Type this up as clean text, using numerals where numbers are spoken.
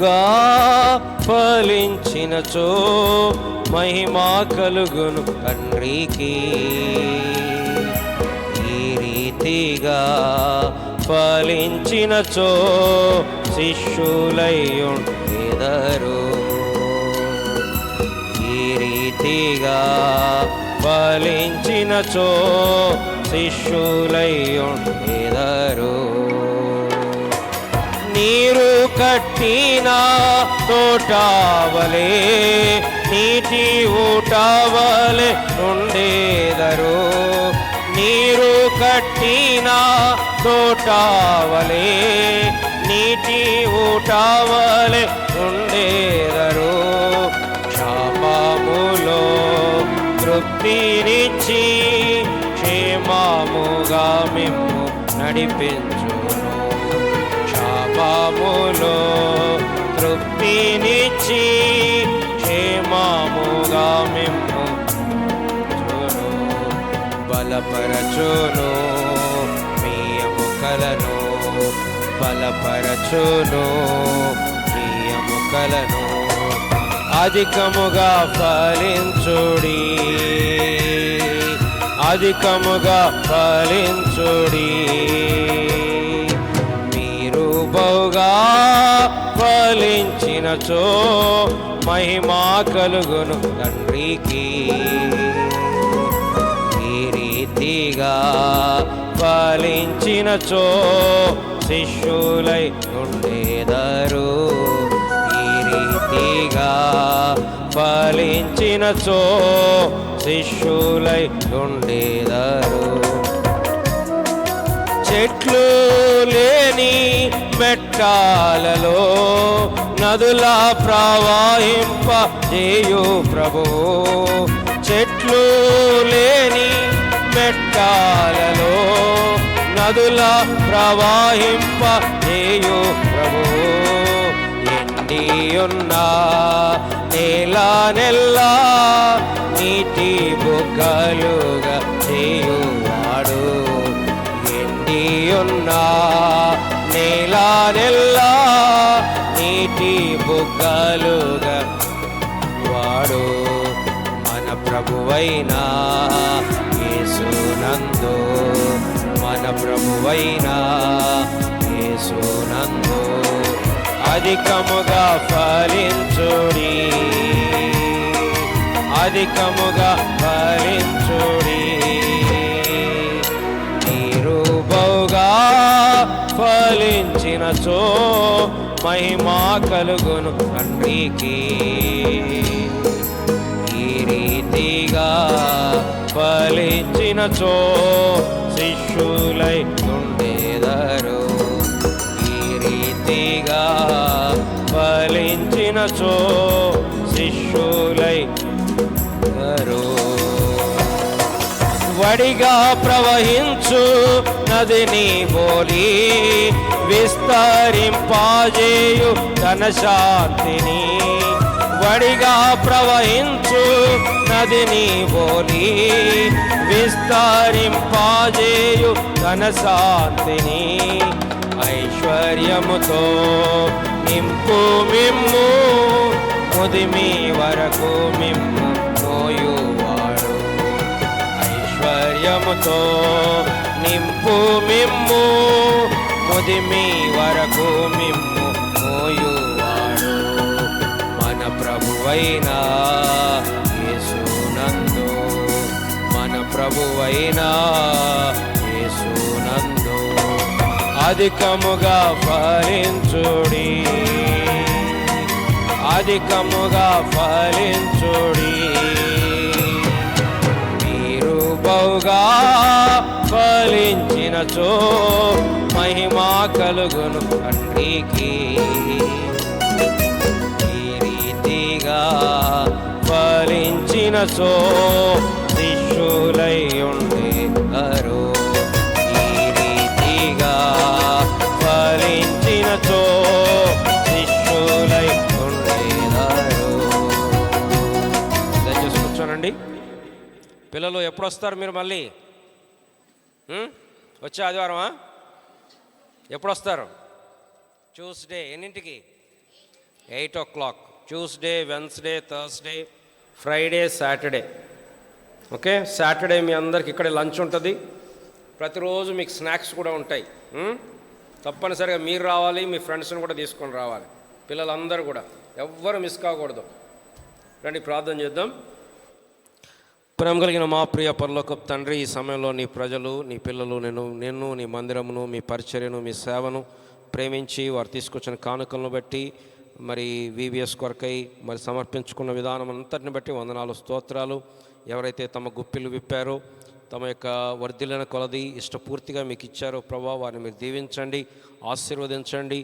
బహుగా ఫలించినచో మహిమా కలుగును తండ్రికి. ఈ రీతిగా ఫలించినచో శిష్యులయ్యుండెదరు. ఈ రీతిగా ఫలించినచో శిష్యులయ్యుండెదరు. నీరు కట్టిన తోటవలే నీటి ఊటవలే ఉండేదరు. నీరు కట్టిన తోటవలే నీటి ఊటవలే ఉండేదరు. క్షామములో తృప్తినిచ్చి క్షేమముగా మిమ్ము నడిపించును. క్షామములో తృప్తినిచ్చి క్షేమముగా మిమ్ము బలపరచును. మీ ఎముకలను బలపరచును. మీ ఎముకలను అధికముగా ఫలించుడి. అధికముగా ఫలించుడి. మీరు బహుగా ఫలించినచో మహిమా కలుగును తండ్రికి. ఈ రీతిగా ఫలించినచో శిష్యులై ఉండేదరు. ఈ రీతిగా ఫలించినచో శిష్యులై ఉండేదరు. చెట్లు లేని మెట్టాలలో నదుల ప్రవహింప చేయు ప్రభువు. చెట్లు లేని మెట్టాలలో నదుల ప్రవహింప చేయు ప్రభువు. ఎండియున్న నేల నెల్లా నీటి బుగ్గలుగా చేయువాడు. ఎండియున్న నేల నెల్లా నీటి బుగ్గలుగా వాడు. మన ప్రభువైన యేసునందు మన ప్రభువైన యేసునందు అధికముగా ఫలించుడి. అధికముగా ఫలించుడి. మీరు బహుగా ఫలించినచో మహిమా కలుగును తండ్రికి. ఈ రీతిగా ఫలించినచో శిష్యులై ఉండేదరు. ఈ రీతిగా ఫలించినచో శిష్యులై వడిగా ప్రవహించు నదిని బోలి విస్తరింపజేయు తన శాంతిని. వడిగా ప్రవహించు నదిని బోలి విస్తరింపజేయు తన శాంతిని. ఐశ్వర్యముతో నింపు మిమ్ము ముదిమి వరకు మిమ్ము మోయువాడు. ఐశ్వర్యముతో నింపు మిమ్ము ముదిమి వరకు మిమ్ము మోయువాడు. మన ప్రభువైన యేసునందు మన ప్రభువైన యేసునందు అధికముగా ఫలించుడి. అధికముగా ఫలించుడి. మీరు బహుగా ఫలించినచో మహిమా కలుగును తండ్రికి. ఈ రీతిగా ఫలించినచో శిష్యులై ఉండేదరు. ఈ రీతిగా ఫలించినచో శిష్యులై ఉండేదరు. దయచేసి కూర్చోనండి. పిల్లలు ఎప్పుడు వస్తారు మీరు మళ్ళీ? వచ్చే ఆదివారమా? ఎప్పుడు వస్తారు? ట్యూస్డే. ఎన్నింటికి? 8 o'clock, Tuesday, Wednesday, Thursday, Friday, Saturday. Okay, Saturday మీ అందరికి ఇక్కడే లంచ్ ఉంటుంది. ప్రతిరోజు మీకు స్నాక్స్ కూడా ఉంటాయి. తప్పనిసరిగా మీరు రావాలి, మీ ఫ్రెండ్స్ని కూడా తీసుకొని రావాలి. పిల్లలందరూ కూడా ఎవ్వరు మిస్ కాకూడదు. రండి ప్రార్థన చేద్దాం. ప్రేమ కలిగిన మా ప్రియ పరలోకపు తండ్రి, ఈ సమయంలో నీ ప్రజలు, నీ పిల్లలు నిన్ను నీ మందిరమును, మీ పరిచర్యను, మీ సేవను ప్రేమించి వారు తీసుకొచ్చిన కానుకలను బట్టి, మరి వివిఎస్ కొరకై మరి సమర్పించుకున్న విధానం అంతటిని బట్టి వందనాలు, స్తోత్రాలు. ఎవరైతే తమ గుప్పిలు విప్పారో, తమ యొక్క వర్ధిల్లిన కొలది ఇష్టపూర్తిగా మీకు ఇచ్చారో ప్రభా, వారిని మీరు దీవించండి, ఆశీర్వదించండి.